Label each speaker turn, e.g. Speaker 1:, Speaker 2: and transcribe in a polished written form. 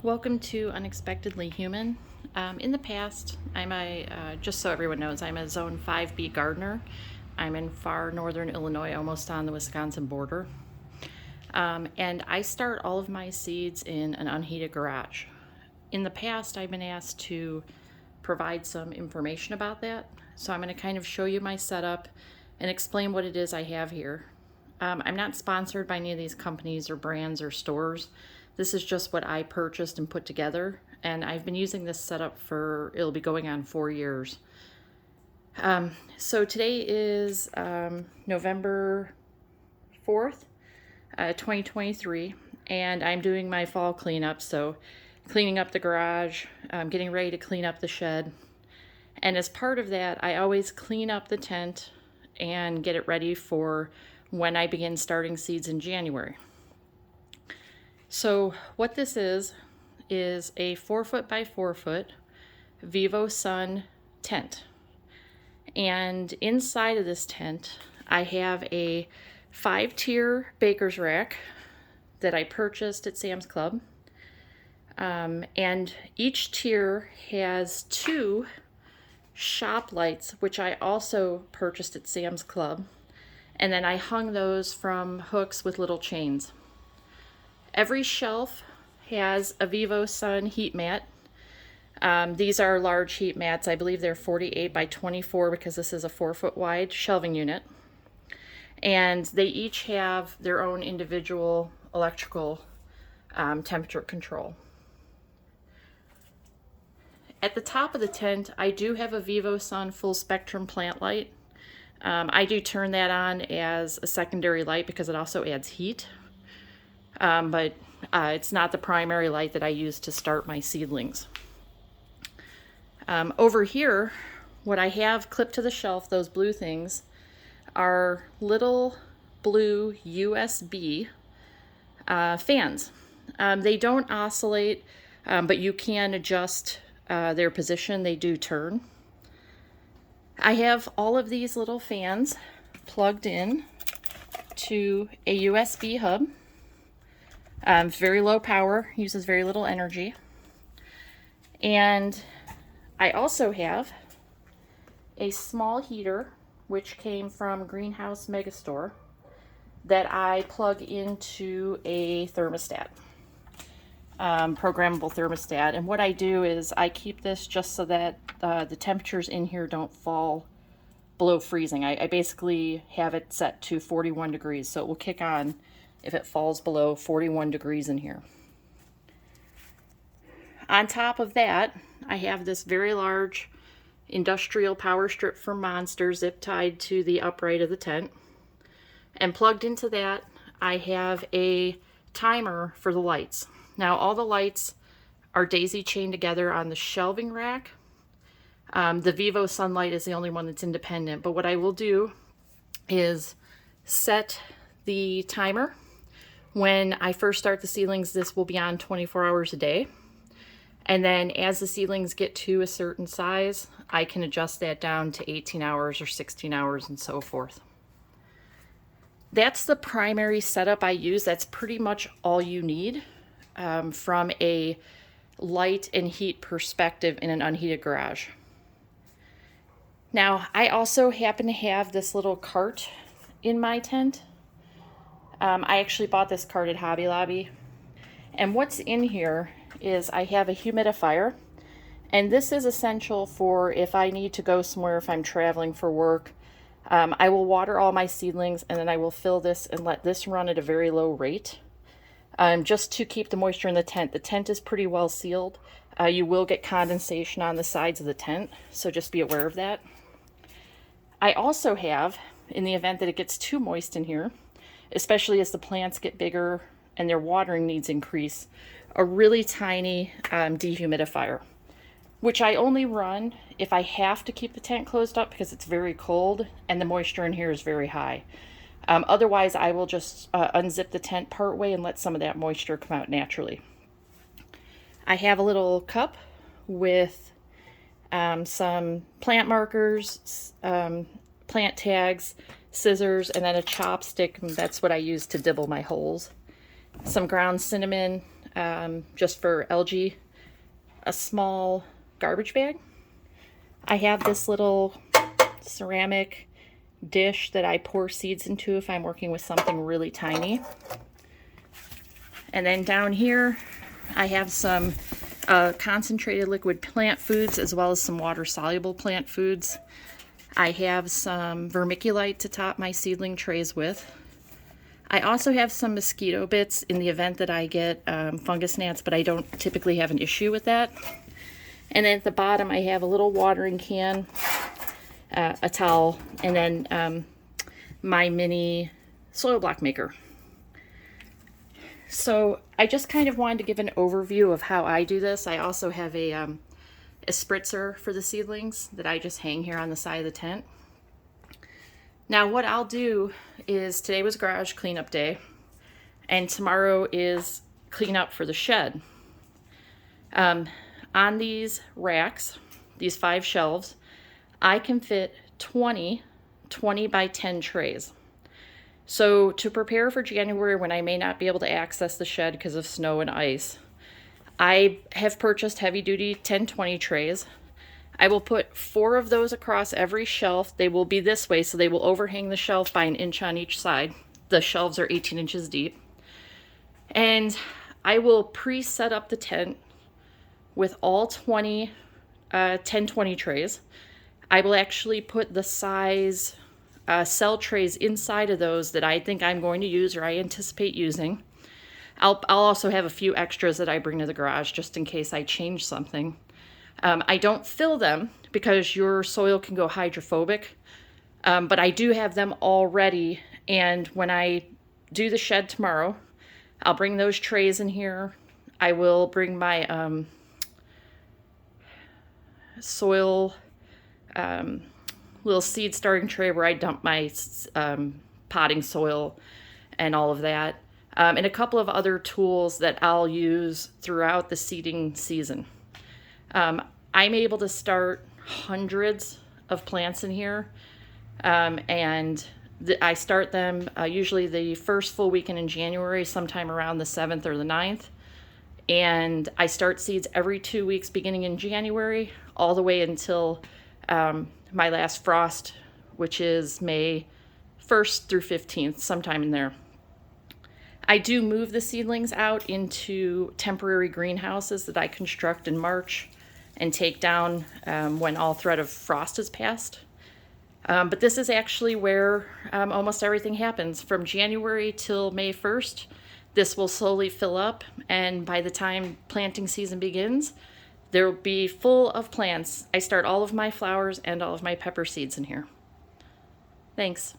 Speaker 1: Welcome to Unexpectedly Human. In the past, just so everyone knows, I'm a Zone 5B gardener. I'm in far northern Illinois, almost on the Wisconsin border. And I start all of my seeds in an unheated garage. In the past, I've been asked to provide some information about that. So I'm going to kind of show you my setup and explain what it is I have here. I'm not sponsored by any of these companies or brands or stores. This is just what I purchased and put together, and I've been using this setup it'll be going on 4 years. So today is November 4th, 2023, and I'm doing my fall cleanup, so cleaning up the garage, getting ready to clean up the shed. And as part of that, I always clean up the tent and get it ready for when I begin starting seeds in January. So what this is a 4-foot by 4-foot Vivo Sun tent. And inside of this tent, I have a 5-tier baker's rack that I purchased at Sam's Club. And each tier has 2 shop lights, which I also purchased at Sam's Club. And then I hung those from hooks with little chains. Every shelf has a Vivo Sun heat mat. These are large heat mats. I believe they're 48 by 24 because this is a 4-foot wide shelving unit. And they each have their own individual electrical temperature control. At the top of the tent, I do have a Vivo Sun full spectrum plant light. I do turn that on as a secondary light because it also adds heat. But it's not the primary light that I use to start my seedlings. Over here, what I have clipped to the shelf, those blue things, are little blue USB fans. They don't oscillate, but you can adjust their position. They do turn. I have all of these little fans plugged in to a USB hub. It's very low power, uses very little energy. And I also have a small heater, which came from Greenhouse Megastore, that I plug into a thermostat, programmable thermostat. And what I do is I keep this just so that the temperatures in here don't fall below freezing. I basically have it set to 41 degrees, so it will kick on if it falls below 41 degrees in here. On top of that, I have this very large industrial power strip from Monster zip tied to the upright of the tent. And plugged into that, I have a timer for the lights. Now, all the lights are daisy chained together on the shelving rack. The Vivo Sunlight is the only one that's independent, but what I will do is set the timer. When I first start the seedlings, this will be on 24 hours a day. And then as the seedlings get to a certain size, I can adjust that down to 18 hours or 16 hours and so forth. That's the primary setup I use. That's pretty much all you need from a light and heat perspective in an unheated garage. Now, I also happen to have this little cart in my tent. I actually bought this cart at Hobby Lobby. And what's in here is I have a humidifier. And this is essential for if I need to go somewhere, if I'm traveling for work. I will water all my seedlings and then I will fill this and let this run at a very low rate. Just to keep the moisture in the tent. The tent is pretty well sealed. You will get condensation on the sides of the tent, so just be aware of that. I also have, in the event that it gets too moist in here, especially as the plants get bigger and their watering needs increase, a really tiny dehumidifier, which I only run if I have to keep the tent closed up because it's very cold and the moisture in here is very high. Otherwise, I will just unzip the tent part way and let some of that moisture come out naturally. I have a little cup with some plant markers, plant tags, scissors, and then a chopstick. That's what I use to dibble my holes. Some ground cinnamon, just for algae, a small garbage bag. I have this little ceramic dish that I pour seeds into if I'm working with something really tiny. And then down here, I have some concentrated liquid plant foods as well as some water-soluble plant foods. I have some vermiculite to top my seedling trays with. I also have some mosquito bits in the event that I get fungus gnats, but I don't typically have an issue with that. And then at the bottom, I have a little watering can, a towel, and then my mini soil block maker. So I just kind of wanted to give an overview of how I do this. I also have a spritzer for the seedlings that I just hang here on the side of the tent. Now what I'll do is, today was garage cleanup day, and tomorrow is cleanup for the shed. On these racks, these 5 shelves, I can fit 20 by 10 trays. So to prepare for January, when I may not be able to access the shed because of snow and ice, I have purchased heavy-duty 10-20 trays. I will put 4 of those across every shelf. They will be this way, so they will overhang the shelf by 1 inch on each side. The shelves are 18 inches deep. And I will pre-set up the tent with all 10-20 trays. I will actually put the size cell trays inside of those that I think I'm going to use or I anticipate using. I'll also have a few extras that I bring to the garage just in case I change something. I don't fill them because your soil can go hydrophobic, but I do have them all ready, and when I do the shed tomorrow, I'll bring those trays in here. I will bring my soil little seed starting tray where I dump my potting soil and all of that, and a couple of other tools that I'll use throughout the seeding season. I'm able to start hundreds of plants in here, and I start them usually the first full weekend in January, sometime around the 7th or the 9th, and I start seeds every 2 weeks beginning in January all the way until my last frost, which is May 1st through 15th, sometime in there. I do move the seedlings out into temporary greenhouses that I construct in March and take down when all threat of frost is past. But this is actually where almost everything happens. From January till May 1st, this will slowly fill up, and by the time planting season begins, there will be full of plants. I start all of my flowers and all of my pepper seeds in here. Thanks.